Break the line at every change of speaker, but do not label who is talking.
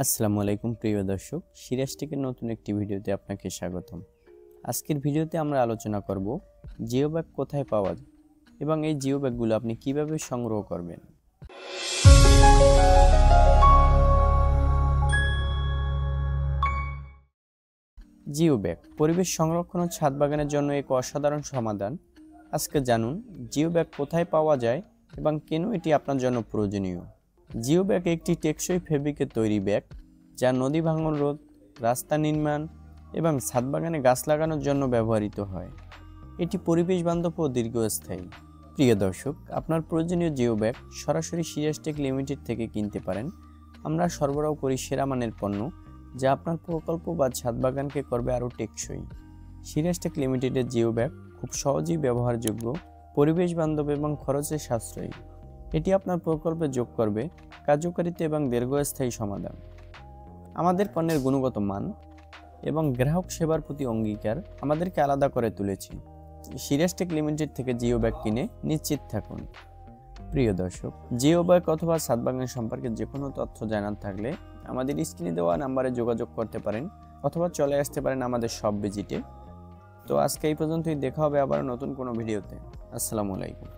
আসসালামু আলাইকুম প্রিয় দর্শক, সিরাজটেকের নতুন একটি ভিডিওতে আপনাকে স্বাগতম। আজকের ভিডিওতে আমরা আলোচনা করব জিও ব্যাগ কোথায় পাওয়া যায় এবং এই জিও ব্যাগগুলো আপনি কিভাবে সংগ্রহ করবেন। জিও ব্যাগ পরিবেশ সংরক্ষণ ও ছাদ বাগানের জন্য এক অসাধারণ সমাধান। আজকে জানুন জিও ব্যাগ কোথায় পাওয়া যায় এবং কেন এটি আপনার জন্য প্রয়োজনীয়। জিও ব্যাগ একটি টেকসই ফেব্রিকের তৈরি ব্যাগ যা নদী ভাঙন রোধ, রাস্তা নির্মাণ এবং ছাদ বাগানে গাছ লাগানোর জন্য ব্যবহৃত হয়। এটি পরিবেশ বান্ধব ও দীর্ঘস্থায়ী। প্রিয় দর্শক, আপনার প্রয়োজনীয় জিও ব্যাগ সরাসরি সিরাজটেক লিমিটেড থেকে কিনতে পারেন। আমরা সরবরাহ করি সেরা মানের পণ্য যা আপনার প্রকল্প বা ছাদ বাগানকে করবে আরও টেকসই। সিরাজটেক লিমিটেডের জিও ব্যাগ খুব সহজেই ব্যবহারযোগ্য, পরিবেশ বান্ধব এবং খরচে সাশ্রয়ী। এটি আপনার প্রকল্পে যোগ করবে কার্যকারিতা এবং দীর্ঘস্থায়ী সমাধান। আমাদের পণ্যের গুণগত মান এবং গ্রাহক সেবার প্রতি অঙ্গীকার আমাদেরকে আলাদা করে তুলেছে। সিরাজটেক লিমিটেড থেকে জিও ব্যাগ কিনে নিশ্চিত থাকুন। প্রিয় দর্শক, জিও ব্যাগ অথবা ছাদ বাগান সম্পর্কে যে কোনো তথ্য জানার থাকলে আমাদের স্ক্রিনে দেওয়া নাম্বারে যোগাযোগ করতে পারেন অথবা চলে আসতে পারেন আমাদের শপ ভিজিটে। তো আজকে এই পর্যন্তই, দেখা হবে আবার নতুন কোনো ভিডিওতে। আসসালামু আলাইকুম।